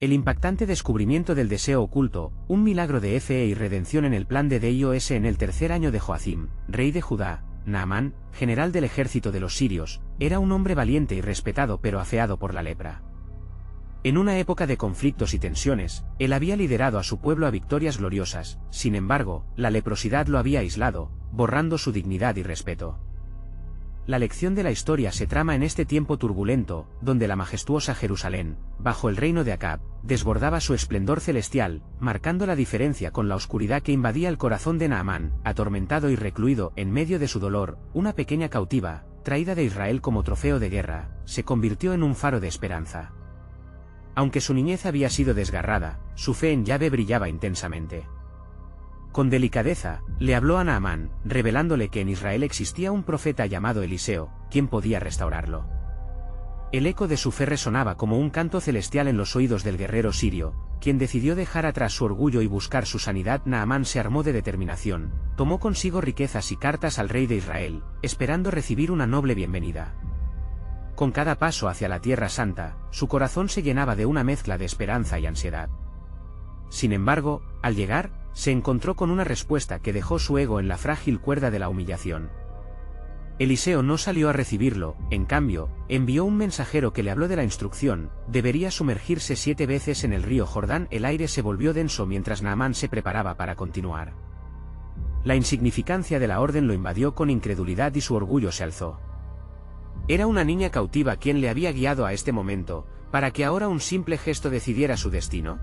El impactante descubrimiento del deseo oculto, un milagro de fe y redención en el plan de Dios en el tercer año de Joacim, rey de Judá. Naamán, general del ejército de los sirios, era un hombre valiente y respetado pero afeado por la lepra. En una época de conflictos y tensiones, él había liderado a su pueblo a victorias gloriosas, sin embargo, la leprosidad lo había aislado, borrando su dignidad y respeto. La lección de la historia se trama en este tiempo turbulento, donde la majestuosa Jerusalén, bajo el reino de Acab, desbordaba su esplendor celestial, marcando la diferencia con la oscuridad que invadía el corazón de Naamán, atormentado y recluido en medio de su dolor. Una pequeña cautiva, traída de Israel como trofeo de guerra, se convirtió en un faro de esperanza. Aunque su niñez había sido desgarrada, su fe en Yahvé brillaba intensamente. Con delicadeza, le habló a Naamán, revelándole que en Israel existía un profeta llamado Eliseo, quien podía restaurarlo. El eco de su fe resonaba como un canto celestial en los oídos del guerrero sirio, quien decidió dejar atrás su orgullo y buscar su sanidad. Naamán se armó de determinación, tomó consigo riquezas y cartas al rey de Israel, esperando recibir una noble bienvenida. Con cada paso hacia la Tierra Santa, su corazón se llenaba de una mezcla de esperanza y ansiedad. Sin embargo, al llegar, se encontró con una respuesta que dejó su ego en la frágil cuerda de la humillación. Eliseo no salió a recibirlo, en cambio, envió un mensajero que le habló de la instrucción: debería sumergirse 7 veces en el río Jordán. El aire se volvió denso mientras Naamán se preparaba para continuar. La insignificancia de la orden lo invadió con incredulidad y su orgullo se alzó. Era una niña cautiva quien le había guiado a este momento, para que ahora un simple gesto decidiera su destino.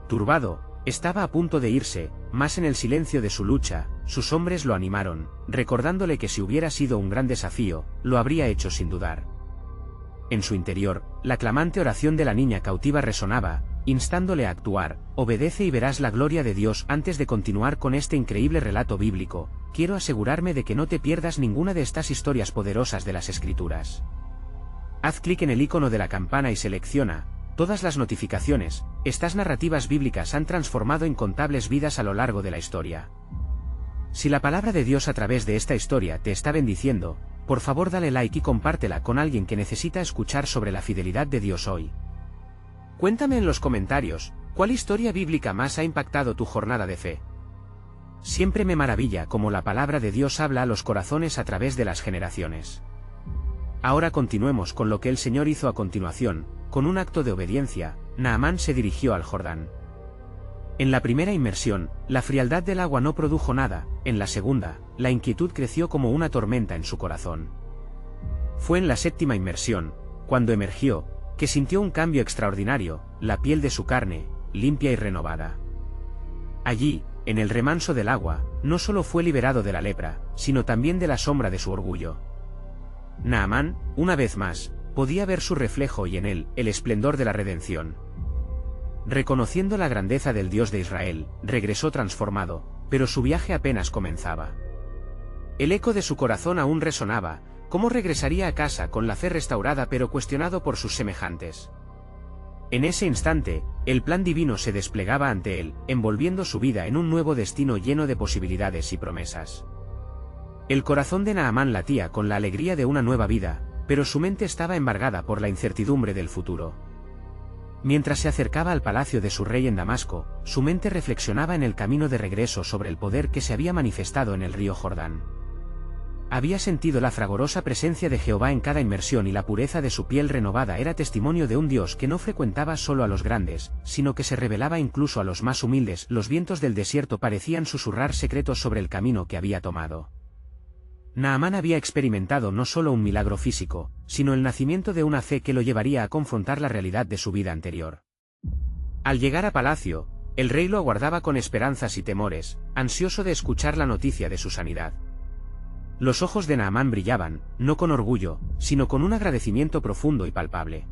Turbado, estaba a punto de irse, mas en el silencio de su lucha, sus hombres lo animaron, recordándole que si hubiera sido un gran desafío, lo habría hecho sin dudar. En su interior, la clamante oración de la niña cautiva resonaba, instándole a actuar: obedece y verás la gloria de Dios. Antes de continuar con este increíble relato bíblico, quiero asegurarme de que no te pierdas ninguna de estas historias poderosas de las Escrituras. Haz clic en el icono de la campana y selecciona todas las notificaciones. Estas narrativas bíblicas han transformado incontables vidas a lo largo de la historia. Si la palabra de Dios a través de esta historia te está bendiciendo, por favor dale like y compártela con alguien que necesita escuchar sobre la fidelidad de Dios hoy. Cuéntame en los comentarios, ¿cuál historia bíblica más ha impactado tu jornada de fe? Siempre me maravilla cómo la palabra de Dios habla a los corazones a través de las generaciones. Ahora continuemos con lo que el Señor hizo a continuación. Con un acto de obediencia, Naamán se dirigió al Jordán. En la primera inmersión, la frialdad del agua no produjo nada. En la segunda, la inquietud creció como una tormenta en su corazón. Fue en la séptima inmersión, cuando emergió, que sintió un cambio extraordinario: la piel de su carne, limpia y renovada. Allí, en el remanso del agua, no solo fue liberado de la lepra, sino también de la sombra de su orgullo. Naamán, una vez más, podía ver su reflejo y en él, el esplendor de la redención. Reconociendo la grandeza del Dios de Israel, regresó transformado, pero su viaje apenas comenzaba. El eco de su corazón aún resonaba: ¿cómo regresaría a casa con la fe restaurada pero cuestionado por sus semejantes? En ese instante, el plan divino se desplegaba ante él, envolviendo su vida en un nuevo destino lleno de posibilidades y promesas. El corazón de Naamán latía con la alegría de una nueva vida, pero su mente estaba embargada por la incertidumbre del futuro. Mientras se acercaba al palacio de su rey en Damasco, su mente reflexionaba en el camino de regreso sobre el poder que se había manifestado en el río Jordán. Había sentido la fragorosa presencia de Jehová en cada inmersión y la pureza de su piel renovada era testimonio de un Dios que no frecuentaba solo a los grandes, sino que se revelaba incluso a los más humildes. Los vientos del desierto parecían susurrar secretos sobre el camino que había tomado. Naamán había experimentado no solo un milagro físico, sino el nacimiento de una fe que lo llevaría a confrontar la realidad de su vida anterior. Al llegar a palacio, el rey lo aguardaba con esperanzas y temores, ansioso de escuchar la noticia de su sanidad. Los ojos de Naamán brillaban, no con orgullo, sino con un agradecimiento profundo y palpable.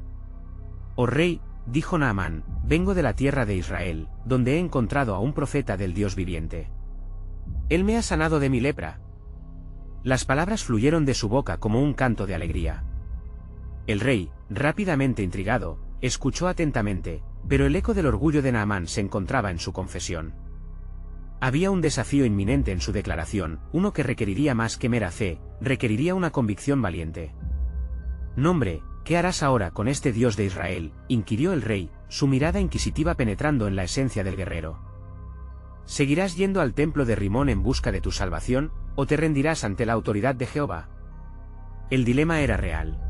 «Oh rey», dijo Naamán, «vengo de la tierra de Israel, donde he encontrado a un profeta del Dios viviente. Él me ha sanado de mi lepra». Las palabras fluyeron de su boca como un canto de alegría. El rey, rápidamente intrigado, escuchó atentamente, pero el eco del orgullo de Naamán se encontraba en su confesión. Había un desafío inminente en su declaración, uno que requeriría más que mera fe, requeriría una convicción valiente. «Nombre, ¿qué harás ahora con este Dios de Israel?», inquirió el rey, su mirada inquisitiva penetrando en la esencia del guerrero. ¿Seguirás yendo al templo de Rimón en busca de tu salvación, o te rendirás ante la autoridad de Jehová? El dilema era real.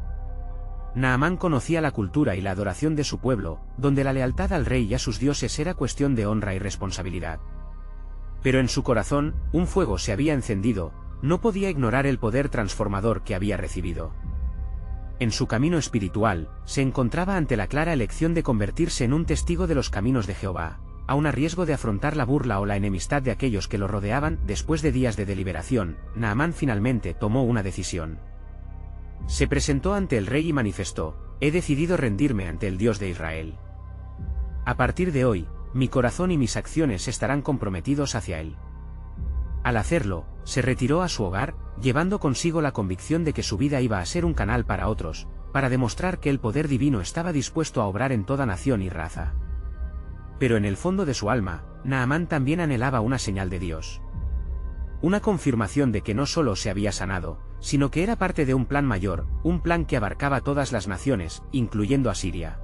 Naamán conocía la cultura y la adoración de su pueblo, donde la lealtad al rey y a sus dioses era cuestión de honra y responsabilidad. Pero en su corazón, un fuego se había encendido, no podía ignorar el poder transformador que había recibido. En su camino espiritual, se encontraba ante la clara elección de convertirse en un testigo de los caminos de Jehová, aun a riesgo de afrontar la burla o la enemistad de aquellos que lo rodeaban. Después de días de deliberación, Naamán finalmente tomó una decisión. Se presentó ante el rey y manifestó: he decidido rendirme ante el Dios de Israel. A partir de hoy, mi corazón y mis acciones estarán comprometidos hacia él. Al hacerlo, se retiró a su hogar, llevando consigo la convicción de que su vida iba a ser un canal para otros, para demostrar que el poder divino estaba dispuesto a obrar en toda nación y raza. Pero en el fondo de su alma, Naamán también anhelaba una señal de Dios. Una confirmación de que no solo se había sanado, sino que era parte de un plan mayor, un plan que abarcaba todas las naciones, incluyendo a Siria.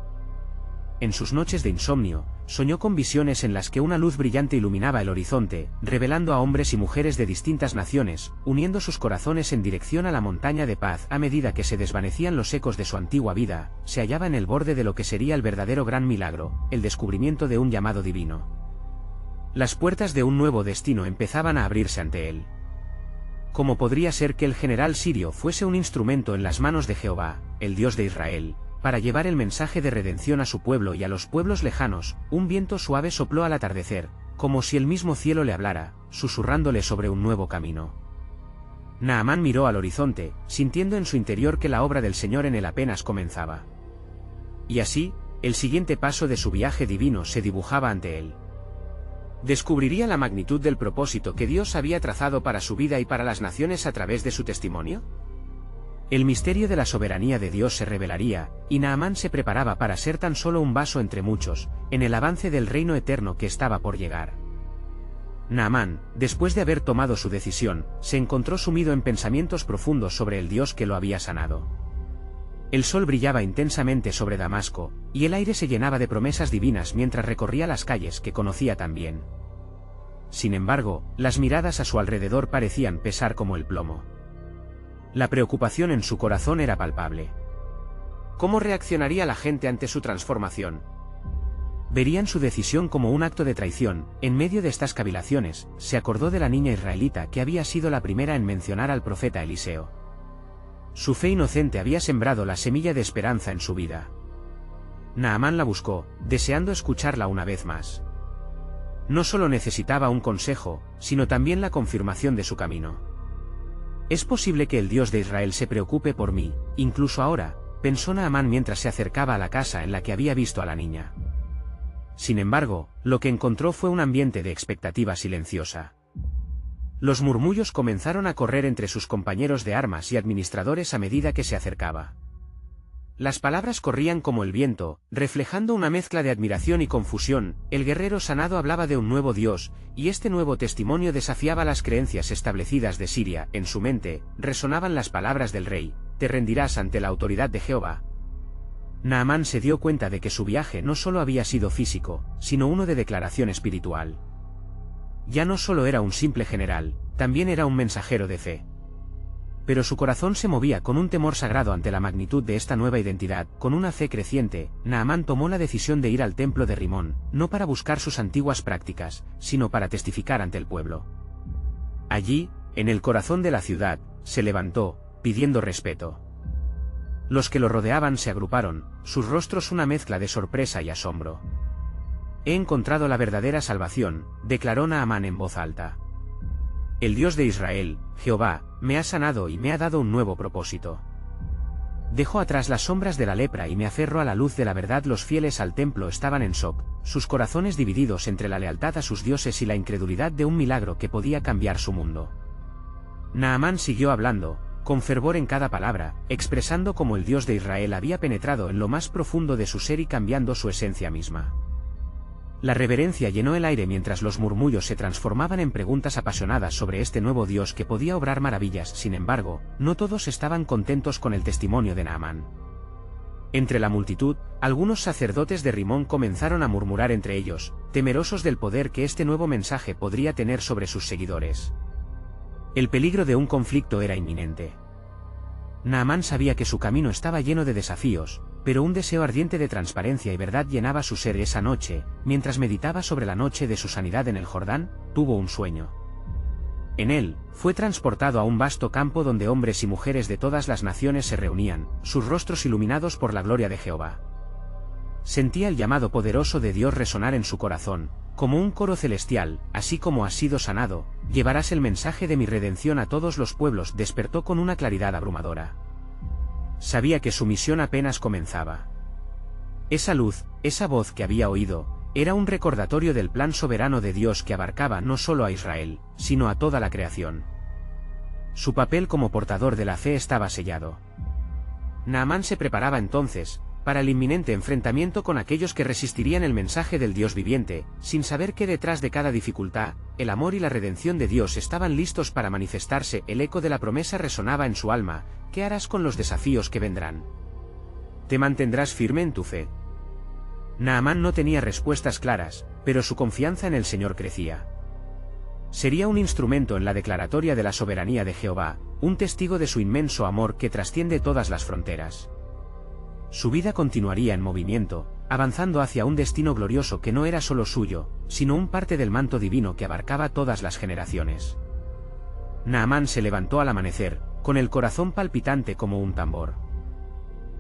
En sus noches de insomnio, soñó con visiones en las que una luz brillante iluminaba el horizonte, revelando a hombres y mujeres de distintas naciones, uniendo sus corazones en dirección a la montaña de paz. A medida que se desvanecían los ecos de su antigua vida, se hallaba en el borde de lo que sería el verdadero gran milagro, el descubrimiento de un llamado divino. Las puertas de un nuevo destino empezaban a abrirse ante él. ¿Cómo podría ser que el general sirio fuese un instrumento en las manos de Jehová, el Dios de Israel, para llevar el mensaje de redención a su pueblo y a los pueblos lejanos? Un viento suave sopló al atardecer, como si el mismo cielo le hablara, susurrándole sobre un nuevo camino. Naamán miró al horizonte, sintiendo en su interior que la obra del Señor en él apenas comenzaba. Y así, el siguiente paso de su viaje divino se dibujaba ante él. ¿Descubriría la magnitud del propósito que Dios había trazado para su vida y para las naciones a través de su testimonio? El misterio de la soberanía de Dios se revelaría, y Naamán se preparaba para ser tan solo un vaso entre muchos, en el avance del reino eterno que estaba por llegar. Naamán, después de haber tomado su decisión, se encontró sumido en pensamientos profundos sobre el Dios que lo había sanado. El sol brillaba intensamente sobre Damasco, y el aire se llenaba de promesas divinas mientras recorría las calles que conocía tan bien. Sin embargo, las miradas a su alrededor parecían pesar como el plomo. La preocupación en su corazón era palpable. ¿Cómo reaccionaría la gente ante su transformación? ¿Verían su decisión como un acto de traición? En medio de estas cavilaciones, se acordó de la niña israelita que había sido la primera en mencionar al profeta Eliseo. Su fe inocente había sembrado la semilla de esperanza en su vida. Naamán la buscó, deseando escucharla una vez más. No solo necesitaba un consejo, sino también la confirmación de su camino. ¿Es posible que el Dios de Israel se preocupe por mí, incluso ahora?, pensó Naamán mientras se acercaba a la casa en la que había visto a la niña. Sin embargo, lo que encontró fue un ambiente de expectativa silenciosa. Los murmullos comenzaron a correr entre sus compañeros de armas y administradores a medida que se acercaba. Las palabras corrían como el viento, reflejando una mezcla de admiración y confusión. El guerrero sanado hablaba de un nuevo Dios, y este nuevo testimonio desafiaba las creencias establecidas de Siria. En su mente, resonaban las palabras del rey: te rendirás ante la autoridad de Jehová. Naamán se dio cuenta de que su viaje no solo había sido físico, sino uno de declaración espiritual. Ya no solo era un simple general, también era un mensajero de fe. Pero su corazón se movía con un temor sagrado ante la magnitud de esta nueva identidad. Con una fe creciente, Naamán tomó la decisión de ir al templo de Rimón, no para buscar sus antiguas prácticas, sino para testificar ante el pueblo. Allí, en el corazón de la ciudad, se levantó, pidiendo respeto. Los que lo rodeaban se agruparon, sus rostros una mezcla de sorpresa y asombro. He encontrado la verdadera salvación, declaró Naamán en voz alta. El Dios de Israel, Jehová, me ha sanado y me ha dado un nuevo propósito. Dejó atrás las sombras de la lepra y me aferró a la luz de la verdad. Los fieles al templo estaban en shock, sus corazones divididos entre la lealtad a sus dioses y la incredulidad de un milagro que podía cambiar su mundo. Naamán siguió hablando, con fervor en cada palabra, expresando cómo el Dios de Israel había penetrado en lo más profundo de su ser y cambiando su esencia misma. La reverencia llenó el aire mientras los murmullos se transformaban en preguntas apasionadas sobre este nuevo Dios que podía obrar maravillas. Sin embargo, no todos estaban contentos con el testimonio de Naamán. Entre la multitud, algunos sacerdotes de Rimón comenzaron a murmurar entre ellos, temerosos del poder que este nuevo mensaje podría tener sobre sus seguidores. El peligro de un conflicto era inminente. Naamán sabía que su camino estaba lleno de desafíos, pero un deseo ardiente de transparencia y verdad llenaba su ser esa noche. Mientras meditaba sobre la noche de su sanidad en el Jordán, tuvo un sueño. En él, fue transportado a un vasto campo donde hombres y mujeres de todas las naciones se reunían, sus rostros iluminados por la gloria de Jehová. Sentía el llamado poderoso de Dios resonar en su corazón, como un coro celestial: así como has sido sanado, llevarás el mensaje de mi redención a todos los pueblos. Despertó con una claridad abrumadora. Sabía que su misión apenas comenzaba. Esa luz, esa voz que había oído, era un recordatorio del plan soberano de Dios que abarcaba no solo a Israel, sino a toda la creación. Su papel como portador de la fe estaba sellado. Naamán se preparaba entonces para el inminente enfrentamiento con aquellos que resistirían el mensaje del Dios viviente, sin saber que detrás de cada dificultad, el amor y la redención de Dios estaban listos para manifestarse. El eco de la promesa resonaba en su alma: ¿qué harás con los desafíos que vendrán? ¿Te mantendrás firme en tu fe? Naamán no tenía respuestas claras, pero su confianza en el Señor crecía. Sería un instrumento en la declaratoria de la soberanía de Jehová, un testigo de su inmenso amor que trasciende todas las fronteras. Su vida continuaría en movimiento, avanzando hacia un destino glorioso que no era solo suyo, sino un parte del manto divino que abarcaba todas las generaciones. Naamán se levantó al amanecer, con el corazón palpitante como un tambor.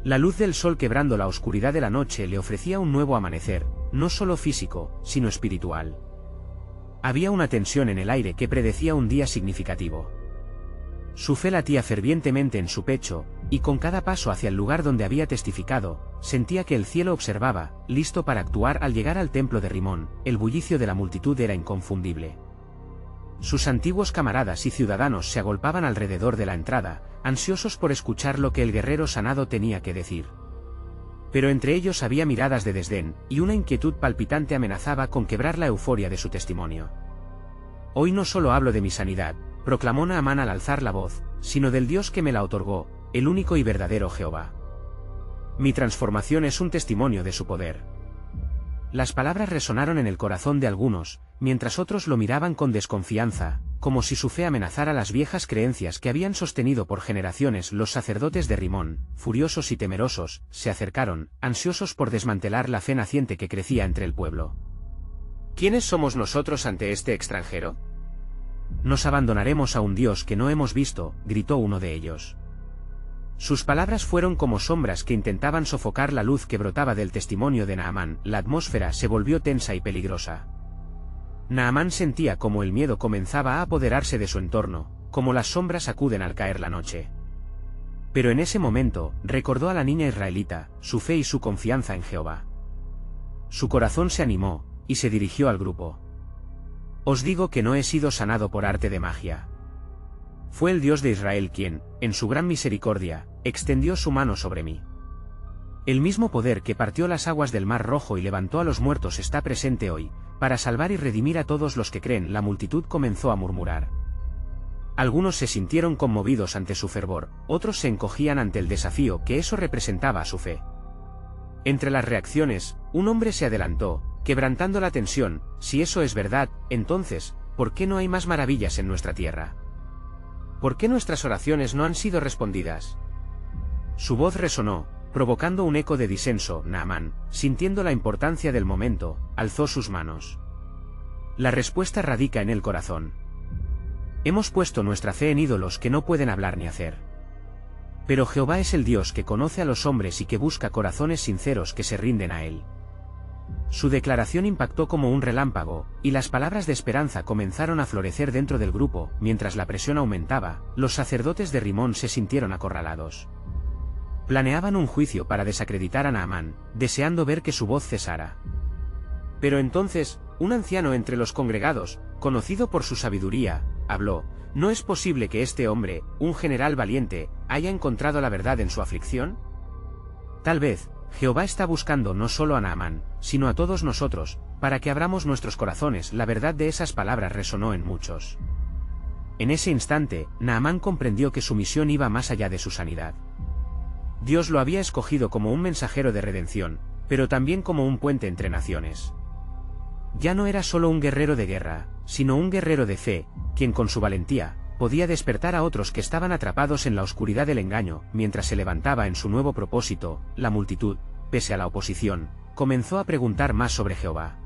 La luz del sol quebrando la oscuridad de la noche le ofrecía un nuevo amanecer, no solo físico, sino espiritual. Había una tensión en el aire que predecía un día significativo. Su fe latía fervientemente en su pecho, y con cada paso hacia el lugar donde había testificado, sentía que el cielo observaba, listo para actuar. Al llegar al templo de Rimón, el bullicio de la multitud era inconfundible. Sus antiguos camaradas y ciudadanos se agolpaban alrededor de la entrada, ansiosos por escuchar lo que el guerrero sanado tenía que decir. Pero entre ellos había miradas de desdén, y una inquietud palpitante amenazaba con quebrar la euforia de su testimonio. Hoy no solo hablo de mi sanidad, proclamó Naamán al alzar la voz, sino del Dios que me la otorgó, el único y verdadero Jehová. Mi transformación es un testimonio de su poder. Las palabras resonaron en el corazón de algunos, mientras otros lo miraban con desconfianza, como si su fe amenazara las viejas creencias que habían sostenido por generaciones. Los sacerdotes de Rimón, furiosos y temerosos, se acercaron, ansiosos por desmantelar la fe naciente que crecía entre el pueblo. ¿Quiénes somos nosotros ante este extranjero? Nos abandonaremos a un Dios que no hemos visto, gritó uno de ellos. Sus palabras fueron como sombras que intentaban sofocar la luz que brotaba del testimonio de Naamán. La atmósfera se volvió tensa y peligrosa. Naamán sentía como el miedo comenzaba a apoderarse de su entorno, como las sombras acuden al caer la noche. Pero en ese momento, recordó a la niña israelita, su fe y su confianza en Jehová. Su corazón se animó, y se dirigió al grupo. Os digo que no he sido sanado por arte de magia. Fue el Dios de Israel quien, en su gran misericordia, extendió su mano sobre mí. El mismo poder que partió las aguas del Mar Rojo y levantó a los muertos está presente hoy, para salvar y redimir a todos los que creen. La multitud comenzó a murmurar. Algunos se sintieron conmovidos ante su fervor, otros se encogían ante el desafío que eso representaba a su fe. Entre las reacciones, un hombre se adelantó, quebrantando la tensión: si eso es verdad, entonces, ¿por qué no hay más maravillas en nuestra tierra? ¿Por qué nuestras oraciones no han sido respondidas? Su voz resonó, provocando un eco de disenso. Naamán, sintiendo la importancia del momento, alzó sus manos. La respuesta radica en el corazón. Hemos puesto nuestra fe en ídolos que no pueden hablar ni hacer. Pero Jehová es el Dios que conoce a los hombres y que busca corazones sinceros que se rinden a Él. Su declaración impactó como un relámpago, y las palabras de esperanza comenzaron a florecer dentro del grupo. Mientras la presión aumentaba, los sacerdotes de Rimón se sintieron acorralados. Planeaban un juicio para desacreditar a Naamán, deseando ver que su voz cesara. Pero entonces, un anciano entre los congregados, conocido por su sabiduría, habló: ¿no es posible que este hombre, un general valiente, haya encontrado la verdad en su aflicción? Tal vez Jehová está buscando no solo a Naamán, sino a todos nosotros, para que abramos nuestros corazones. La verdad de esas palabras resonó en muchos. En ese instante, Naamán comprendió que su misión iba más allá de su sanidad. Dios lo había escogido como un mensajero de redención, pero también como un puente entre naciones. Ya no era solo un guerrero de guerra, sino un guerrero de fe, quien con su valentía, podía despertar a otros que estaban atrapados en la oscuridad del engaño. Mientras se levantaba en su nuevo propósito, la multitud, pese a la oposición, comenzó a preguntar más sobre Jehová.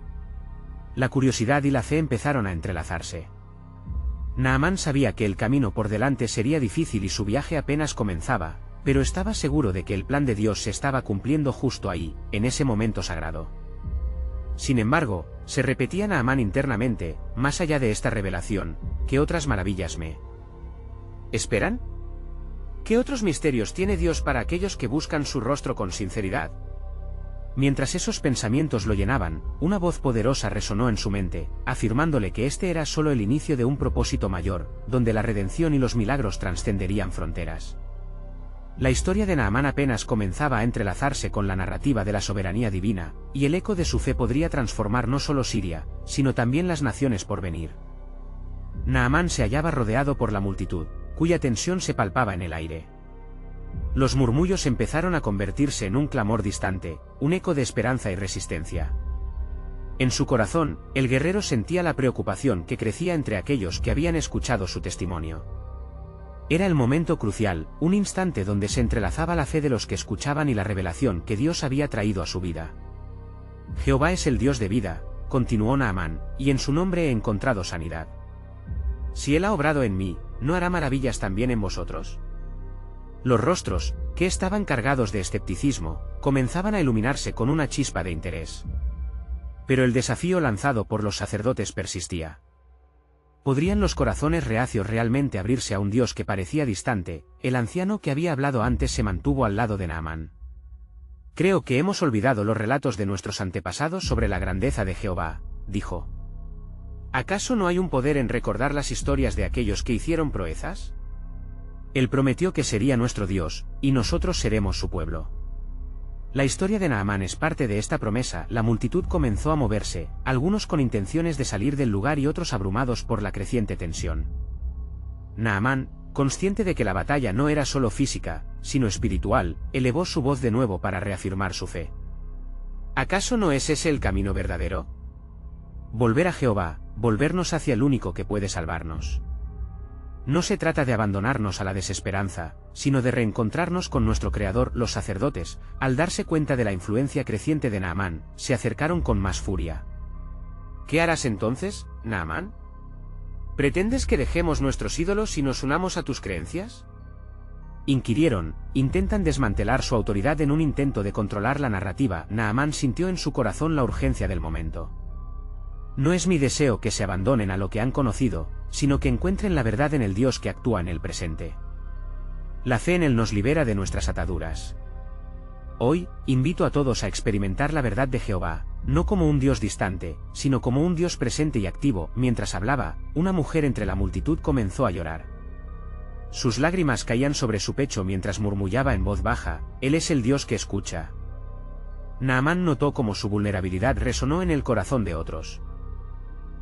La curiosidad y la fe empezaron a entrelazarse. Naamán sabía que el camino por delante sería difícil y su viaje apenas comenzaba, pero estaba seguro de que el plan de Dios se estaba cumpliendo justo ahí, en ese momento sagrado. Sin embargo, se repetía Naamán internamente, más allá de esta revelación, ¿qué otras maravillas me esperan? ¿Qué otros misterios tiene Dios para aquellos que buscan su rostro con sinceridad? Mientras esos pensamientos lo llenaban, una voz poderosa resonó en su mente, afirmándole que este era solo el inicio de un propósito mayor, donde la redención y los milagros trascenderían fronteras. La historia de Naamán apenas comenzaba a entrelazarse con la narrativa de la soberanía divina, y el eco de su fe podría transformar no solo Siria, sino también las naciones por venir. Naamán se hallaba rodeado por la multitud, cuya tensión se palpaba en el aire. Los murmullos empezaron a convertirse en un clamor distante, un eco de esperanza y resistencia. En su corazón, el guerrero sentía la preocupación que crecía entre aquellos que habían escuchado su testimonio. Era el momento crucial, un instante donde se entrelazaba la fe de los que escuchaban y la revelación que Dios había traído a su vida. Jehová es el Dios de vida, continuó Naamán, y en su nombre he encontrado sanidad. Si Él ha obrado en mí, ¿no hará maravillas también en vosotros? Los rostros, que estaban cargados de escepticismo, comenzaban a iluminarse con una chispa de interés. Pero el desafío lanzado por los sacerdotes persistía. ¿Podrían los corazones reacios realmente abrirse a un Dios que parecía distante? El anciano que había hablado antes se mantuvo al lado de Naamán. Creo que hemos olvidado los relatos de nuestros antepasados sobre la grandeza de Jehová, dijo. ¿Acaso no hay un poder en recordar las historias de aquellos que hicieron proezas? Él prometió que sería nuestro Dios, y nosotros seremos su pueblo. La historia de Naamán es parte de esta promesa. La multitud comenzó a moverse, algunos con intenciones de salir del lugar y otros abrumados por la creciente tensión. Naamán, consciente de que la batalla no era solo física, sino espiritual, elevó su voz de nuevo para reafirmar su fe. ¿Acaso no es ese el camino verdadero? Volver a Jehová, volvernos hacia el único que puede salvarnos. No se trata de abandonarnos a la desesperanza, sino de reencontrarnos con nuestro Creador. Los sacerdotes, al darse cuenta de la influencia creciente de Naamán, se acercaron con más furia. ¿Qué harás entonces, Naamán? ¿Pretendes que dejemos nuestros ídolos y nos unamos a tus creencias? Inquirieron, intentan desmantelar su autoridad en un intento de controlar la narrativa. Naamán sintió en su corazón la urgencia del momento. No es mi deseo que se abandonen a lo que han conocido, sino que encuentren la verdad en el Dios que actúa en el presente. La fe en Él nos libera de nuestras ataduras. Hoy, invito a todos a experimentar la verdad de Jehová, no como un Dios distante, sino como un Dios presente y activo. Mientras hablaba, una mujer entre la multitud comenzó a llorar. Sus lágrimas caían sobre su pecho mientras murmullaba en voz baja, Él es el Dios que escucha. Naamán notó cómo su vulnerabilidad resonó en el corazón de otros.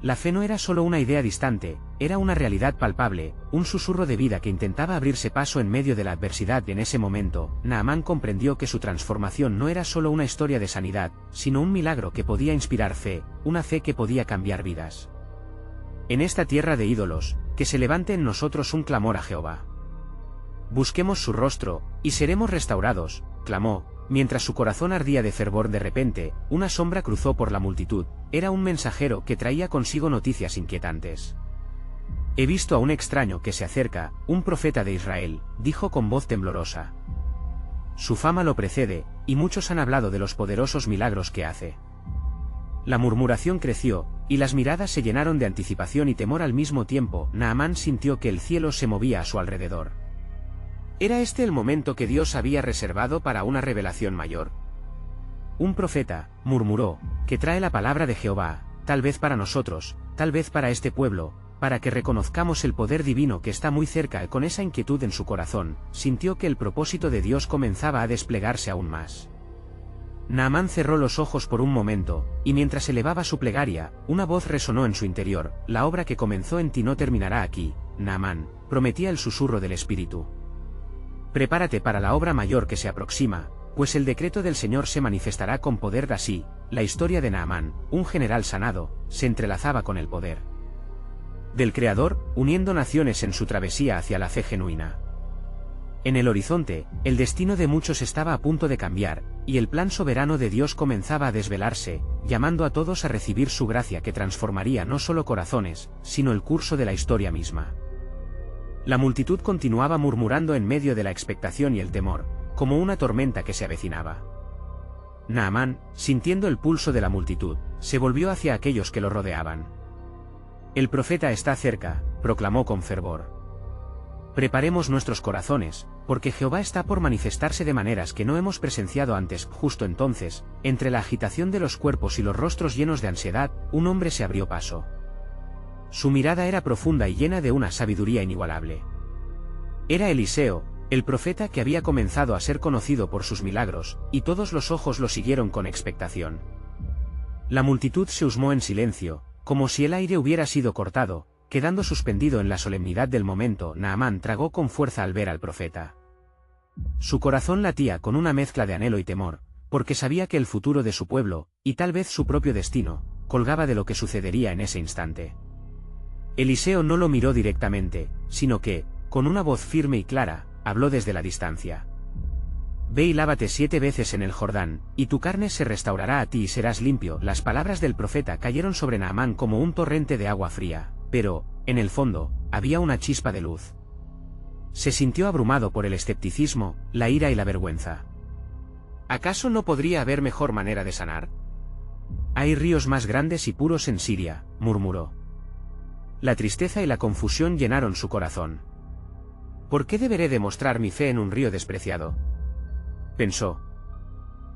La fe no era solo una idea distante, era una realidad palpable, un susurro de vida que intentaba abrirse paso en medio de la adversidad. En ese momento, Naamán comprendió que su transformación no era solo una historia de sanidad, sino un milagro que podía inspirar fe, una fe que podía cambiar vidas. En esta tierra de ídolos, que se levante en nosotros un clamor a Jehová. Busquemos su rostro, y seremos restaurados, clamó. Mientras su corazón ardía de fervor, de repente, una sombra cruzó por la multitud. Era un mensajero que traía consigo noticias inquietantes. He visto a un extraño que se acerca, un profeta de Israel, dijo con voz temblorosa. Su fama lo precede, y muchos han hablado de los poderosos milagros que hace. La murmuración creció, y las miradas se llenaron de anticipación y temor al mismo tiempo. Naamán sintió que el cielo se movía a su alrededor. ¿Era este el momento que Dios había reservado para una revelación mayor? Un profeta, murmuró, que trae la palabra de Jehová, tal vez para nosotros, tal vez para este pueblo, para que reconozcamos el poder divino que está muy cerca. Con esa inquietud en su corazón, sintió que el propósito de Dios comenzaba a desplegarse aún más. Naamán cerró los ojos por un momento, y mientras elevaba su plegaria, una voz resonó en su interior, la obra que comenzó en ti no terminará aquí, Naamán, prometía el susurro del Espíritu. Prepárate para la obra mayor que se aproxima, pues el decreto del Señor se manifestará con poder. Así, la historia de Naamán, un general sanado, se entrelazaba con el poder del Creador, uniendo naciones en su travesía hacia la fe genuina. En el horizonte, el destino de muchos estaba a punto de cambiar, y el plan soberano de Dios comenzaba a desvelarse, llamando a todos a recibir su gracia que transformaría no solo corazones, sino el curso de la historia misma. La multitud continuaba murmurando en medio de la expectación y el temor, como una tormenta que se avecinaba. Naamán, sintiendo el pulso de la multitud, se volvió hacia aquellos que lo rodeaban. «El profeta está cerca», proclamó con fervor. «Preparemos nuestros corazones, porque Jehová está por manifestarse de maneras que no hemos presenciado antes». Justo entonces, entre la agitación de los cuerpos y los rostros llenos de ansiedad, un hombre se abrió paso. Su mirada era profunda y llena de una sabiduría inigualable. Era Eliseo, el profeta que había comenzado a ser conocido por sus milagros, y todos los ojos lo siguieron con expectación. La multitud se husmó en silencio, como si el aire hubiera sido cortado, quedando suspendido en la solemnidad del momento. Naamán tragó con fuerza al ver al profeta. Su corazón latía con una mezcla de anhelo y temor, porque sabía que el futuro de su pueblo, y tal vez su propio destino, colgaba de lo que sucedería en ese instante. Eliseo no lo miró directamente, sino que, con una voz firme y clara, habló desde la distancia. «Ve y lávate 7 veces en el Jordán, y tu carne se restaurará a ti y serás limpio». Las palabras del profeta cayeron sobre Naamán como un torrente de agua fría, pero, en el fondo, había una chispa de luz. Se sintió abrumado por el escepticismo, la ira y la vergüenza. ¿Acaso no podría haber mejor manera de sanar? «Hay ríos más grandes y puros en Siria», murmuró. La tristeza y la confusión llenaron su corazón. «¿Por qué deberé demostrar mi fe en un río despreciado?», pensó.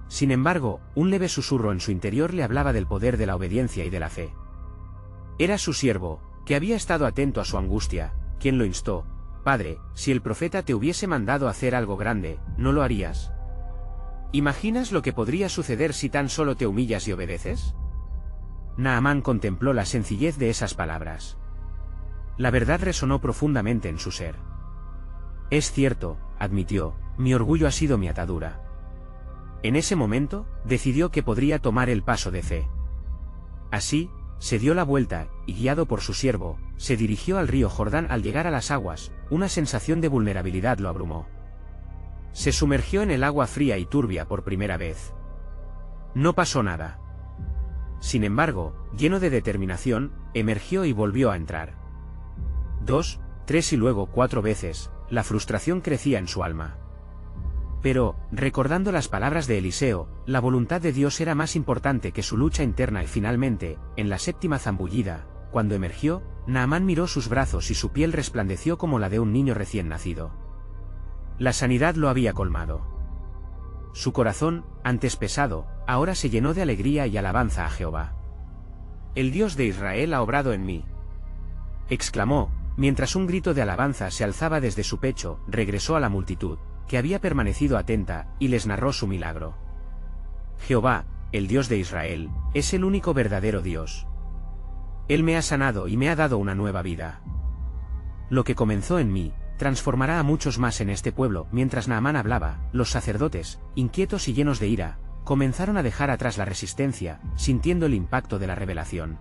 Sin embargo, un leve susurro en su interior le hablaba del poder de la obediencia y de la fe. Era su siervo, que había estado atento a su angustia, quien lo instó: «Padre, si el profeta te hubiese mandado hacer algo grande, ¿no lo harías? ¿Imaginas lo que podría suceder si tan solo te humillas y obedeces?». Naamán contempló la sencillez de esas palabras. La verdad resonó profundamente en su ser. «Es cierto», admitió, «mi orgullo ha sido mi atadura». En ese momento, decidió que podría tomar el paso de fe. Así, se dio la vuelta, y guiado por su siervo, se dirigió al río Jordán. Al llegar a las aguas, una sensación de vulnerabilidad lo abrumó. Se sumergió en el agua fría y turbia por primera vez. No pasó nada. Sin embargo, lleno de determinación, emergió y volvió a entrar. 2, 3 y luego 4 veces, la frustración crecía en su alma. Pero, recordando las palabras de Eliseo, la voluntad de Dios era más importante que su lucha interna y finalmente, en la 7ª zambullida, cuando emergió, Naamán miró sus brazos y su piel resplandeció como la de un niño recién nacido. La sanidad lo había colmado. Su corazón, antes pesado, ahora se llenó de alegría y alabanza a Jehová. «El Dios de Israel ha obrado en mí», exclamó, mientras un grito de alabanza se alzaba desde su pecho. Regresó a la multitud, que había permanecido atenta, y les narró su milagro. «Jehová, el Dios de Israel, es el único verdadero Dios. Él me ha sanado y me ha dado una nueva vida. Lo que comenzó en mí, transformará a muchos más en este pueblo». Mientras Naamán hablaba, los sacerdotes, inquietos y llenos de ira, comenzaron a dejar atrás la resistencia, sintiendo el impacto de la revelación.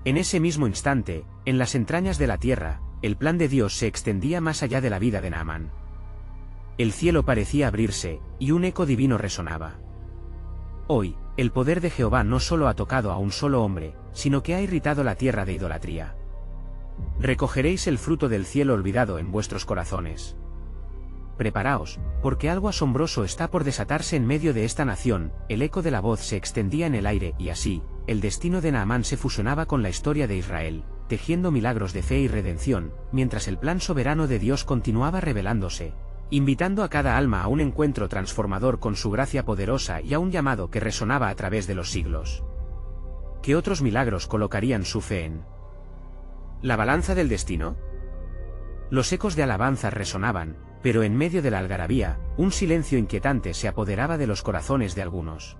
En ese mismo instante, en las entrañas de la tierra, el plan de Dios se extendía más allá de la vida de Naamán. El cielo parecía abrirse, y un eco divino resonaba. Hoy, el poder de Jehová no solo ha tocado a un solo hombre, sino que ha irritado la tierra de idolatría. Recogeréis el fruto del cielo olvidado en vuestros corazones. Preparaos, porque algo asombroso está por desatarse en medio de esta nación. El eco de la voz se extendía en el aire, y así, el destino de Naamán se fusionaba con la historia de Israel, tejiendo milagros de fe y redención, mientras el plan soberano de Dios continuaba revelándose, invitando a cada alma a un encuentro transformador con su gracia poderosa y a un llamado que resonaba a través de los siglos. ¿Qué otros milagros colocarían su fe en la balanza del destino? Los ecos de alabanza resonaban, pero en medio de la algarabía, un silencio inquietante se apoderaba de los corazones de algunos.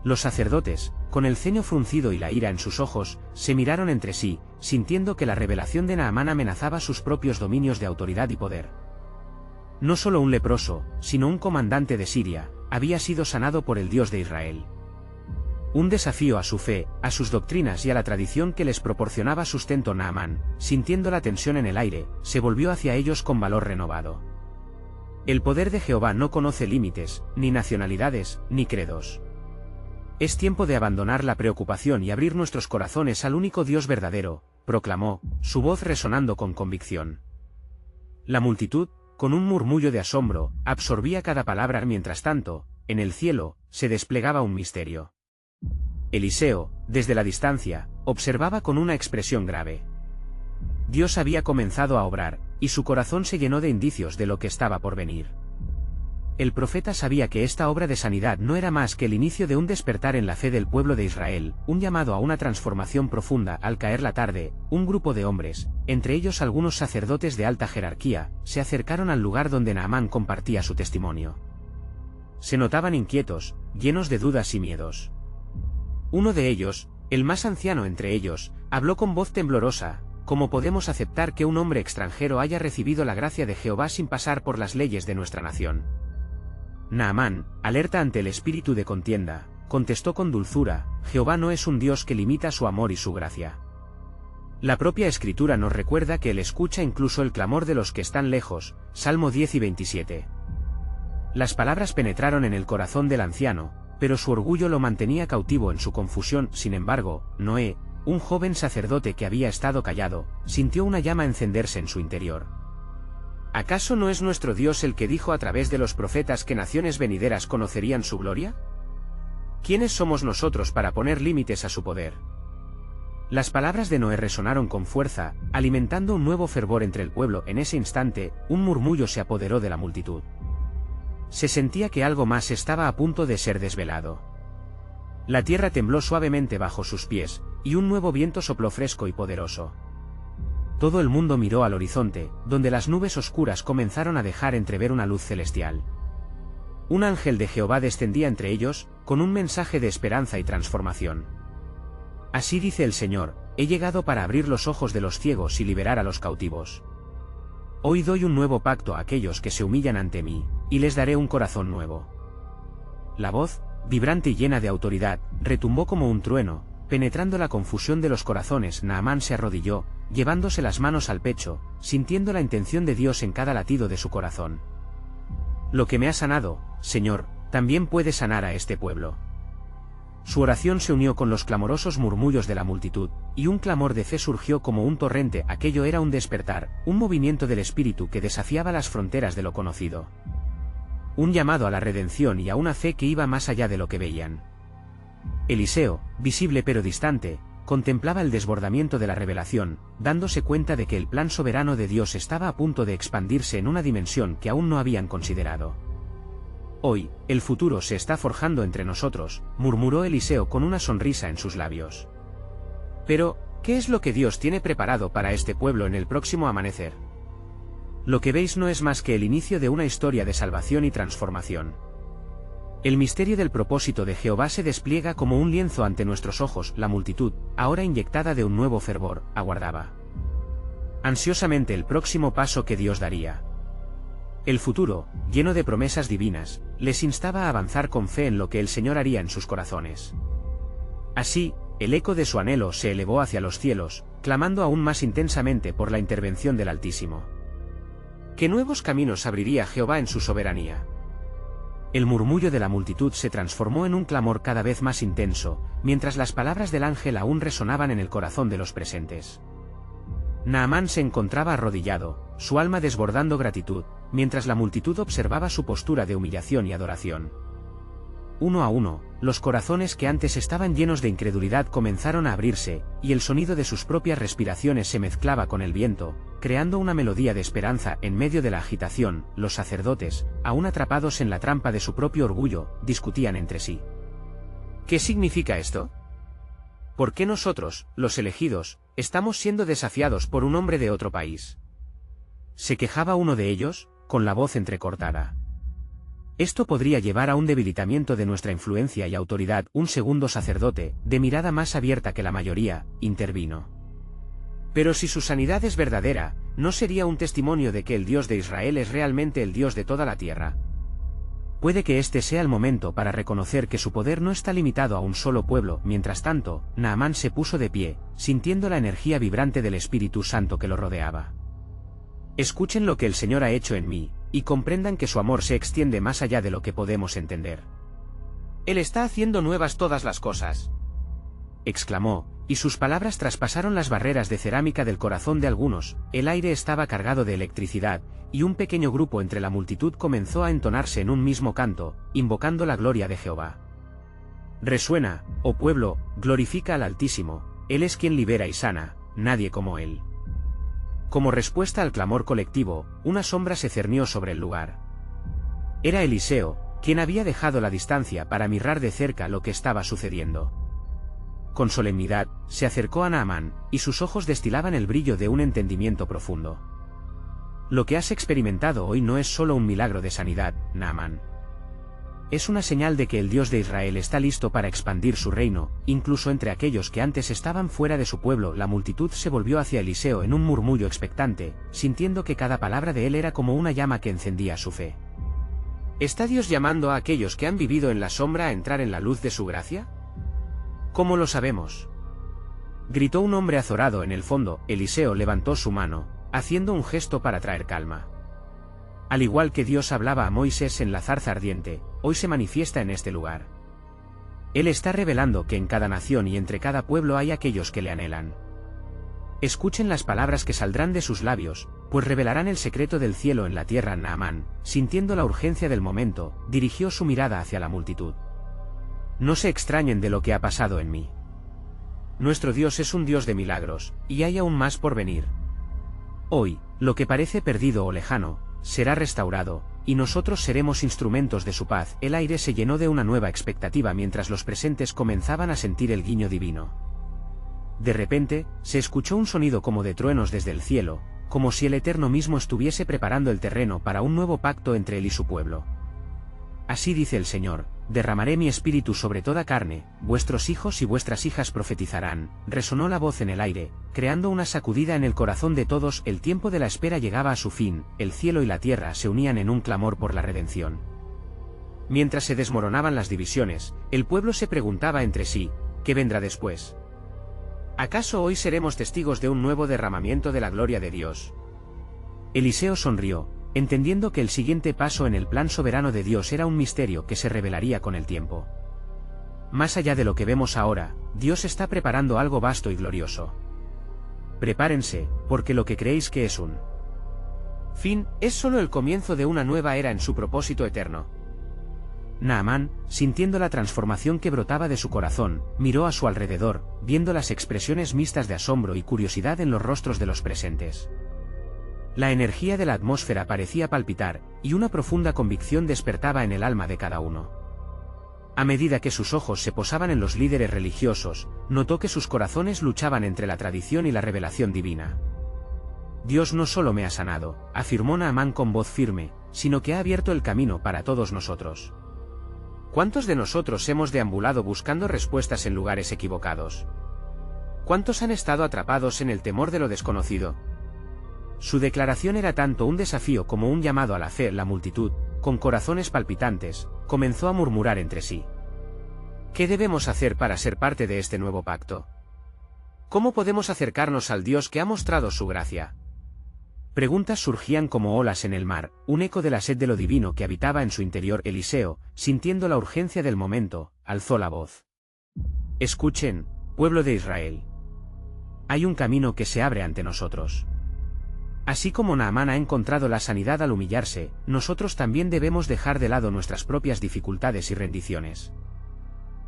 Los sacerdotes, con el ceño fruncido y la ira en sus ojos, se miraron entre sí, sintiendo que la revelación de Naamán amenazaba sus propios dominios de autoridad y poder. No solo un leproso, sino un comandante de Siria, había sido sanado por el Dios de Israel. Un desafío a su fe, a sus doctrinas y a la tradición que les proporcionaba sustento. Naamán, sintiendo la tensión en el aire, se volvió hacia ellos con valor renovado. El poder de Jehová no conoce límites, ni nacionalidades, ni credos. Es tiempo de abandonar la preocupación y abrir nuestros corazones al único Dios verdadero, proclamó, su voz resonando con convicción. La multitud, con un murmullo de asombro, absorbía cada palabra. Mientras tanto, en el cielo, se desplegaba un misterio. Eliseo, desde la distancia, observaba con una expresión grave. Dios había comenzado a obrar, y su corazón se llenó de indicios de lo que estaba por venir. El profeta sabía que esta obra de sanidad no era más que el inicio de un despertar en la fe del pueblo de Israel, un llamado a una transformación profunda. Al caer la tarde, un grupo de hombres, entre ellos algunos sacerdotes de alta jerarquía, se acercaron al lugar donde Naamán compartía su testimonio. Se notaban inquietos, llenos de dudas y miedos. Uno de ellos, el más anciano entre ellos, habló con voz temblorosa: ¿cómo podemos aceptar que un hombre extranjero haya recibido la gracia de Jehová sin pasar por las leyes de nuestra nación? Naamán, alerta ante el espíritu de contienda, contestó con dulzura: Jehová no es un Dios que limita su amor y su gracia. La propia Escritura nos recuerda que Él escucha incluso el clamor de los que están lejos, Salmo 10 y 27. Las palabras penetraron en el corazón del anciano, pero su orgullo lo mantenía cautivo en su confusión. Sin embargo, Noé, un joven sacerdote que había estado callado, sintió una llama encenderse en su interior. ¿Acaso no es nuestro Dios el que dijo a través de los profetas que naciones venideras conocerían su gloria? ¿Quiénes somos nosotros para poner límites a su poder? Las palabras de Noé resonaron con fuerza, alimentando un nuevo fervor entre el pueblo. En ese instante, un murmullo se apoderó de la multitud. Se sentía que algo más estaba a punto de ser desvelado. La tierra tembló suavemente bajo sus pies, y un nuevo viento sopló fresco y poderoso. Todo el mundo miró al horizonte, donde las nubes oscuras comenzaron a dejar entrever una luz celestial. Un ángel de Jehová descendía entre ellos, con un mensaje de esperanza y transformación. Así dice el Señor: he llegado para abrir los ojos de los ciegos y liberar a los cautivos. Hoy doy un nuevo pacto a aquellos que se humillan ante mí, y les daré un corazón nuevo. La voz, vibrante y llena de autoridad, retumbó como un trueno, penetrando la confusión de los corazones. Naamán se arrodilló, llevándose las manos al pecho, sintiendo la intención de Dios en cada latido de su corazón. Lo que me ha sanado, Señor, también puede sanar a este pueblo. Su oración se unió con los clamorosos murmullos de la multitud, y un clamor de fe surgió como un torrente. Aquello era un despertar, un movimiento del espíritu que desafiaba las fronteras de lo conocido. Un llamado a la redención y a una fe que iba más allá de lo que veían. Eliseo, visible pero distante, contemplaba el desbordamiento de la revelación, dándose cuenta de que el plan soberano de Dios estaba a punto de expandirse en una dimensión que aún no habían considerado. Hoy, el futuro se está forjando entre nosotros, murmuró Eliseo con una sonrisa en sus labios. Pero, ¿qué es lo que Dios tiene preparado para este pueblo en el próximo amanecer? Lo que veis no es más que el inicio de una historia de salvación y transformación. El misterio del propósito de Jehová se despliega como un lienzo ante nuestros ojos. La multitud, ahora inyectada de un nuevo fervor, aguardaba ansiosamente el próximo paso que Dios daría. El futuro, lleno de promesas divinas, les instaba a avanzar con fe en lo que el Señor haría en sus corazones. Así, el eco de su anhelo se elevó hacia los cielos, clamando aún más intensamente por la intervención del Altísimo. ¿Qué nuevos caminos abriría Jehová en su soberanía? El murmullo de la multitud se transformó en un clamor cada vez más intenso, mientras las palabras del ángel aún resonaban en el corazón de los presentes. Naamán se encontraba arrodillado, su alma desbordando gratitud, mientras la multitud observaba su postura de humillación y adoración. Uno a uno, los corazones que antes estaban llenos de incredulidad comenzaron a abrirse, y el sonido de sus propias respiraciones se mezclaba con el viento, creando una melodía de esperanza. En medio de la agitación, los sacerdotes, aún atrapados en la trampa de su propio orgullo, discutían entre sí. ¿Qué significa esto? ¿Por qué nosotros, los elegidos, estamos siendo desafiados por un hombre de otro país? Se quejaba uno de ellos, con la voz entrecortada. Esto podría llevar a un debilitamiento de nuestra influencia y autoridad. Un segundo sacerdote, de mirada más abierta que la mayoría, intervino. Pero si su sanidad es verdadera, ¿no sería un testimonio de que el Dios de Israel es realmente el Dios de toda la tierra? Puede que este sea el momento para reconocer que su poder no está limitado a un solo pueblo. Mientras tanto, Naamán se puso de pie, sintiendo la energía vibrante del Espíritu Santo que lo rodeaba. Escuchen lo que el Señor ha hecho en mí, y comprendan que su amor se extiende más allá de lo que podemos entender. Él está haciendo nuevas todas las cosas, exclamó, y sus palabras traspasaron las barreras de cerámica del corazón de algunos. El aire estaba cargado de electricidad, y un pequeño grupo entre la multitud comenzó a entonarse en un mismo canto, invocando la gloria de Jehová. Resuena, oh pueblo, glorifica al Altísimo, Él es quien libera y sana, nadie como Él. Como respuesta al clamor colectivo, una sombra se cernió sobre el lugar. Era Eliseo, quien había dejado la distancia para mirar de cerca lo que estaba sucediendo. Con solemnidad, se acercó a Naamán, y sus ojos destilaban el brillo de un entendimiento profundo. Lo que has experimentado hoy no es solo un milagro de sanidad, Naamán. Es una señal de que el Dios de Israel está listo para expandir su reino, incluso entre aquellos que antes estaban fuera de su pueblo. La multitud se volvió hacia Eliseo en un murmullo expectante, sintiendo que cada palabra de él era como una llama que encendía su fe. ¿Está Dios llamando a aquellos que han vivido en la sombra a entrar en la luz de su gracia? ¿Cómo lo sabemos?, gritó un hombre azorado en el fondo. Eliseo levantó su mano, haciendo un gesto para traer calma. Al igual que Dios hablaba a Moisés en la zarza ardiente, hoy se manifiesta en este lugar. Él está revelando que en cada nación y entre cada pueblo hay aquellos que le anhelan. Escuchen las palabras que saldrán de sus labios, pues revelarán el secreto del cielo en la tierra. Naamán, sintiendo la urgencia del momento, dirigió su mirada hacia la multitud. No se extrañen de lo que ha pasado en mí. Nuestro Dios es un Dios de milagros, y hay aún más por venir. Hoy, lo que parece perdido o lejano, será restaurado, y nosotros seremos instrumentos de su paz. El aire se llenó de una nueva expectativa mientras los presentes comenzaban a sentir el guiño divino. De repente, se escuchó un sonido como de truenos desde el cielo, como si el Eterno mismo estuviese preparando el terreno para un nuevo pacto entre él y su pueblo. Así dice el Señor: derramaré mi espíritu sobre toda carne, vuestros hijos y vuestras hijas profetizarán. Resonó la voz en el aire, creando una sacudida en el corazón de todos. El tiempo de la espera llegaba a su fin, el cielo y la tierra se unían en un clamor por la redención. Mientras se desmoronaban las divisiones, el pueblo se preguntaba entre sí: ¿qué vendrá después? ¿Acaso hoy seremos testigos de un nuevo derramamiento de la gloria de Dios? Eliseo sonrió, entendiendo que el siguiente paso en el plan soberano de Dios era un misterio que se revelaría con el tiempo. Más allá de lo que vemos ahora, Dios está preparando algo vasto y glorioso. Prepárense, porque lo que creéis que es un fin, es solo el comienzo de una nueva era en su propósito eterno. Naamán, sintiendo la transformación que brotaba de su corazón, miró a su alrededor, viendo las expresiones mixtas de asombro y curiosidad en los rostros de los presentes. La energía de la atmósfera parecía palpitar, y una profunda convicción despertaba en el alma de cada uno. A medida que sus ojos se posaban en los líderes religiosos, notó que sus corazones luchaban entre la tradición y la revelación divina. Dios no solo me ha sanado, afirmó Naamán con voz firme, sino que ha abierto el camino para todos nosotros. ¿Cuántos de nosotros hemos deambulado buscando respuestas en lugares equivocados? ¿Cuántos han estado atrapados en el temor de lo desconocido? Su declaración era tanto un desafío como un llamado a la fe. La multitud, con corazones palpitantes, comenzó a murmurar entre sí. ¿Qué debemos hacer para ser parte de este nuevo pacto? ¿Cómo podemos acercarnos al Dios que ha mostrado su gracia? Preguntas surgían como olas en el mar, un eco de la sed de lo divino que habitaba en su interior. Eliseo, sintiendo la urgencia del momento, alzó la voz. Escuchen, pueblo de Israel. Hay un camino que se abre ante nosotros. Así como Naamán ha encontrado la sanidad al humillarse, nosotros también debemos dejar de lado nuestras propias dificultades y rendiciones.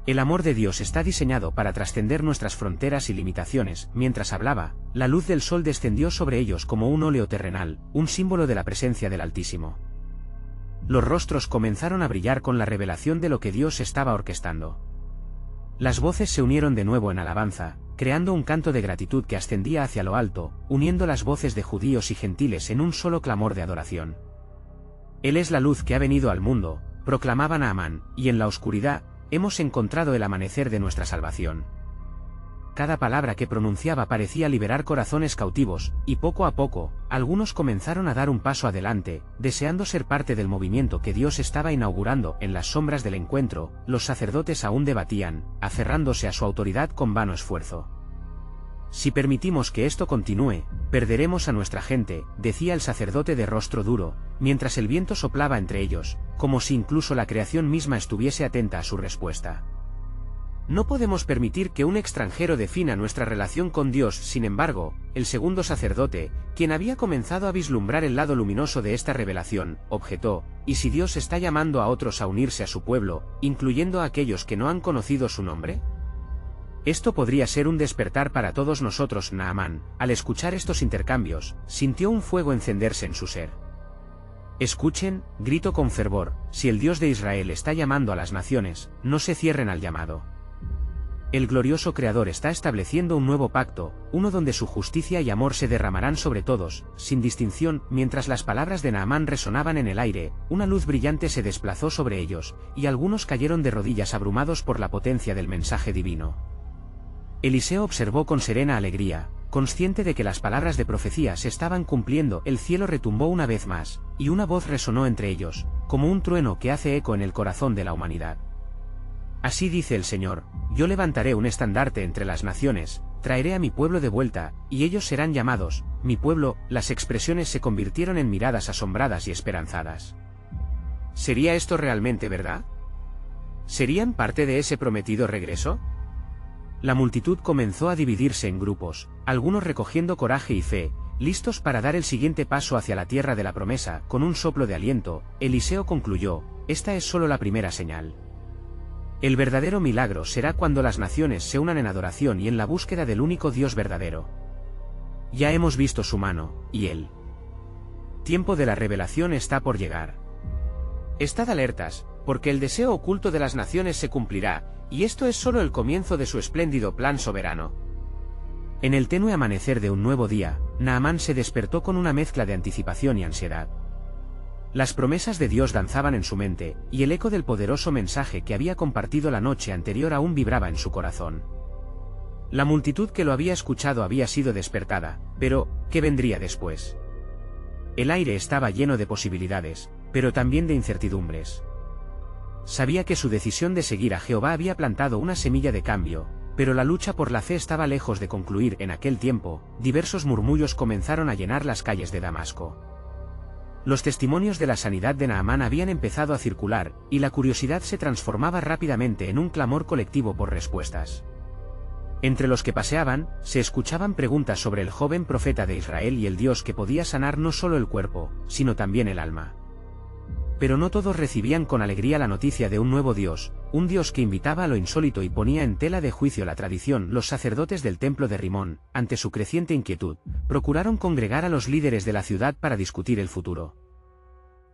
El amor de Dios está diseñado para trascender nuestras fronteras y limitaciones. Mientras hablaba, la luz del sol descendió sobre ellos como un óleo terrenal, un símbolo de la presencia del Altísimo. Los rostros comenzaron a brillar con la revelación de lo que Dios estaba orquestando. Las voces se unieron de nuevo en alabanza, creando un canto de gratitud que ascendía hacia lo alto, uniendo las voces de judíos y gentiles en un solo clamor de adoración. Él es la luz que ha venido al mundo, proclamaba Naamán, y en la oscuridad, hemos encontrado el amanecer de nuestra salvación. cada palabra que pronunciaba parecía liberar corazones cautivos, y poco a poco, algunos comenzaron a dar un paso adelante, deseando ser parte del movimiento que Dios estaba inaugurando. En las sombras del encuentro, los sacerdotes aún debatían, aferrándose a su autoridad con vano esfuerzo. Si permitimos que esto continúe, perderemos a nuestra gente, decía el sacerdote de rostro duro, mientras el viento soplaba entre ellos, como si incluso la creación misma estuviese atenta a su respuesta. No podemos permitir que un extranjero defina nuestra relación con Dios. Sin embargo, el segundo sacerdote, quien había comenzado a vislumbrar el lado luminoso de esta revelación, objetó: ¿y si Dios está llamando a otros a unirse a su pueblo, incluyendo a aquellos que no han conocido su nombre? Esto podría ser un despertar para todos nosotros. Naamán, al escuchar estos intercambios, sintió un fuego encenderse en su ser. Escuchen, gritó con fervor, si el Dios de Israel está llamando a las naciones, no se cierren al llamado. El glorioso Creador está estableciendo un nuevo pacto, uno donde su justicia y amor se derramarán sobre todos, sin distinción. Mientras las palabras de Naamán resonaban en el aire, una luz brillante se desplazó sobre ellos, y algunos cayeron de rodillas abrumados por la potencia del mensaje divino. Eliseo observó con serena alegría, consciente de que las palabras de profecía se estaban cumpliendo. El cielo retumbó una vez más, y una voz resonó entre ellos, como un trueno que hace eco en el corazón de la humanidad. Así dice el Señor: yo levantaré un estandarte entre las naciones, traeré a mi pueblo de vuelta, y ellos serán llamados mi pueblo. Las expresiones se convirtieron en miradas asombradas y esperanzadas. ¿Sería esto realmente verdad? ¿Serían parte de ese prometido regreso? La multitud comenzó a dividirse en grupos, algunos recogiendo coraje y fe, listos para dar el siguiente paso hacia la tierra de la promesa. Con un soplo de aliento, Eliseo concluyó: esta es solo la primera señal. El verdadero milagro será cuando las naciones se unan en adoración y en la búsqueda del único Dios verdadero. Ya hemos visto su mano, y el tiempo de la revelación está por llegar. Estad alertas, porque el deseo oculto de las naciones se cumplirá, y esto es solo el comienzo de su espléndido plan soberano. En el tenue amanecer de un nuevo día, Naamán se despertó con una mezcla de anticipación y ansiedad. Las promesas de Dios danzaban en su mente, y el eco del poderoso mensaje que había compartido la noche anterior aún vibraba en su corazón. La multitud que lo había escuchado había sido despertada, pero ¿qué vendría después? El aire estaba lleno de posibilidades, pero también de incertidumbres. Sabía que su decisión de seguir a Jehová había plantado una semilla de cambio, pero la lucha por la fe estaba lejos de concluir. En aquel tiempo, diversos murmullos comenzaron a llenar las calles de Damasco. Los testimonios de la sanidad de Naamán habían empezado a circular, y la curiosidad se transformaba rápidamente en un clamor colectivo por respuestas. Entre los que paseaban, se escuchaban preguntas sobre el joven profeta de Israel y el Dios que podía sanar no solo el cuerpo, sino también el alma. Pero no todos recibían con alegría la noticia de un nuevo Dios, un Dios que invitaba a lo insólito y ponía en tela de juicio la tradición. Los sacerdotes del templo de Rimón, ante su creciente inquietud, procuraron congregar a los líderes de la ciudad para discutir el futuro.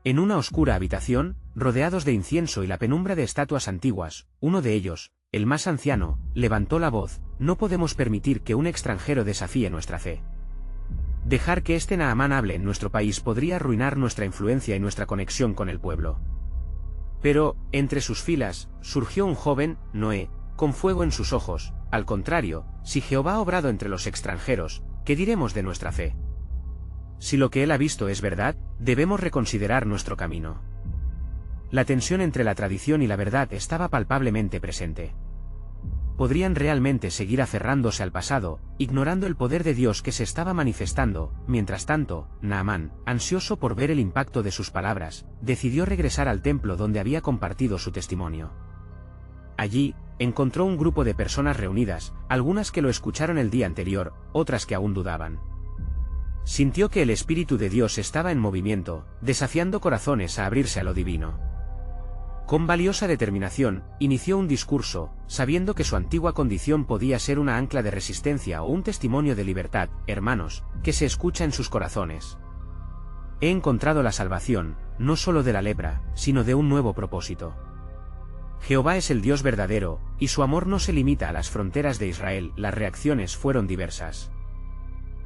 En una oscura habitación, rodeados de incienso y la penumbra de estatuas antiguas, uno de ellos, el más anciano, levantó la voz: no podemos permitir que un extranjero desafíe nuestra fe. Dejar que este Naamán hable en nuestro país podría arruinar nuestra influencia y nuestra conexión con el pueblo. Pero, entre sus filas, surgió un joven, Noé, con fuego en sus ojos. Al contrario, si Jehová ha obrado entre los extranjeros, ¿qué diremos de nuestra fe? Si lo que él ha visto es verdad, debemos reconsiderar nuestro camino. La tensión entre la tradición y la verdad estaba palpablemente presente. ¿Podrían realmente seguir aferrándose al pasado, ignorando el poder de Dios que se estaba manifestando? Mientras tanto, Naamán, ansioso por ver el impacto de sus palabras, decidió regresar al templo donde había compartido su testimonio. Allí, encontró un grupo de personas reunidas, algunas que lo escucharon el día anterior, otras que aún dudaban. Sintió que el Espíritu de Dios estaba en movimiento, desafiando corazones a abrirse a lo divino. Con valiosa determinación, inició un discurso, sabiendo que su antigua condición podía ser una ancla de resistencia o un testimonio de libertad. Hermanos, que se escucha en sus corazones. He encontrado la salvación, no solo de la lepra, sino de un nuevo propósito. Jehová es el Dios verdadero, y su amor no se limita a las fronteras de Israel. Las reacciones fueron diversas.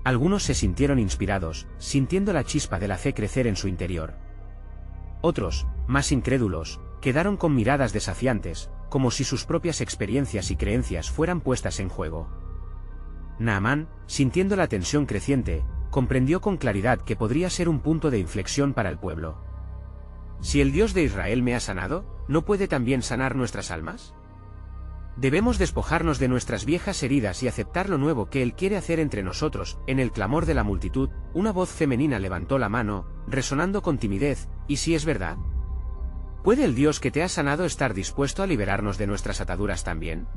Algunos se sintieron inspirados, sintiendo la chispa de la fe crecer en su interior. Otros, más incrédulos, quedaron con miradas desafiantes, como si sus propias experiencias y creencias fueran puestas en juego. Naamán, sintiendo la tensión creciente, comprendió con claridad que podría ser un punto de inflexión para el pueblo. Si el Dios de Israel me ha sanado, ¿no puede también sanar nuestras almas? Debemos despojarnos de nuestras viejas heridas y aceptar lo nuevo que Él quiere hacer entre nosotros. En el clamor de la multitud, una voz femenina levantó la mano, resonando con timidez, ¿y si es verdad? ¿Puede el Dios que te ha sanado estar dispuesto a liberarnos de nuestras ataduras también?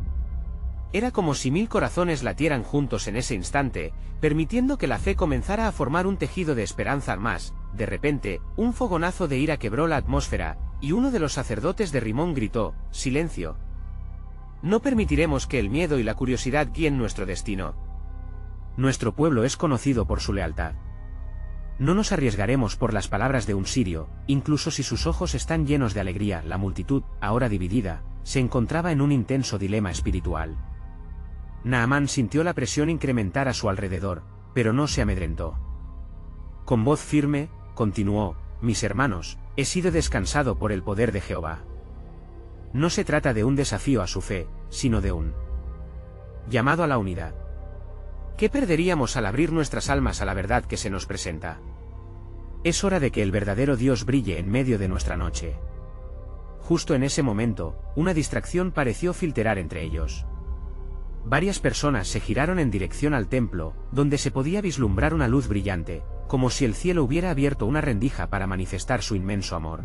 Era como si 1000 corazones latieran juntos en ese instante, permitiendo que la fe comenzara a formar un tejido de esperanza más. De repente, un fogonazo de ira quebró la atmósfera, y uno de los sacerdotes de Rimón gritó, «¡Silencio! No permitiremos que el miedo y la curiosidad guíen nuestro destino. Nuestro pueblo es conocido por su lealtad. No nos arriesgaremos por las palabras de un sirio, incluso si sus ojos están llenos de alegría». La multitud, ahora dividida, se encontraba en un intenso dilema espiritual. Naamán sintió la presión incrementar a su alrededor, pero no se amedrentó. Con voz firme, continuó, «Mis hermanos, he sido descansado por el poder de Jehová». No se trata de un desafío a su fe, sino de un llamado a la unidad. ¿Qué perderíamos al abrir nuestras almas a la verdad que se nos presenta? Es hora de que el verdadero Dios brille en medio de nuestra noche. Justo en ese momento, una distracción pareció filtrar entre ellos. Varias personas se giraron en dirección al templo, donde se podía vislumbrar una luz brillante, como si el cielo hubiera abierto una rendija para manifestar su inmenso amor.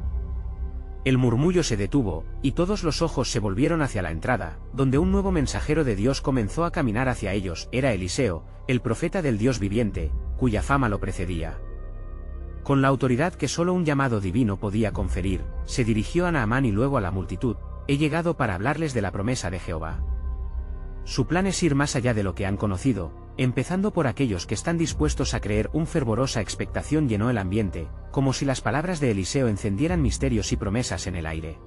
El murmullo se detuvo, y todos los ojos se volvieron hacia la entrada, donde un nuevo mensajero de Dios comenzó a caminar hacia ellos. Era Eliseo, el profeta del Dios viviente, cuya fama lo precedía. Con la autoridad que solo un llamado divino podía conferir, se dirigió a Naamán y luego a la multitud. «He llegado para hablarles de la promesa de Jehová». Su plan es ir más allá de lo que han conocido, empezando por aquellos que están dispuestos a creer. Una fervorosa expectación llenó el ambiente, como si las palabras de Eliseo encendieran misterios y promesas en el aire.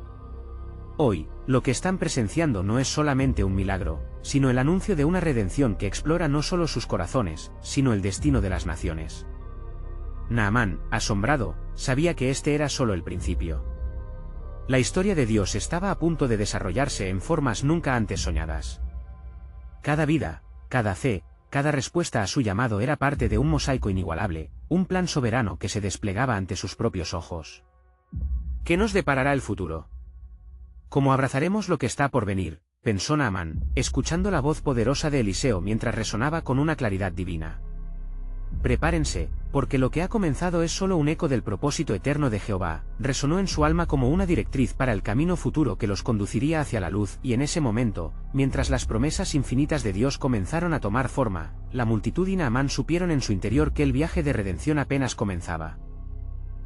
Hoy, lo que están presenciando no es solamente un milagro, sino el anuncio de una redención que explora no solo sus corazones, sino el destino de las naciones. Naamán, asombrado, sabía que este era solo el principio. La historia de Dios estaba a punto de desarrollarse en formas nunca antes soñadas. Cada vida, cada fe, cada respuesta a su llamado era parte de un mosaico inigualable, un plan soberano que se desplegaba ante sus propios ojos. ¿Qué nos deparará el futuro? ¿Cómo abrazaremos lo que está por venir?, pensó Naamán, escuchando la voz poderosa de Eliseo mientras resonaba con una claridad divina. «Prepárense, porque lo que ha comenzado es solo un eco del propósito eterno de Jehová», resonó en su alma como una directriz para el camino futuro que los conduciría hacia la luz. Y en ese momento, mientras las promesas infinitas de Dios comenzaron a tomar forma, la multitud y Naamán supieron en su interior que el viaje de redención apenas comenzaba.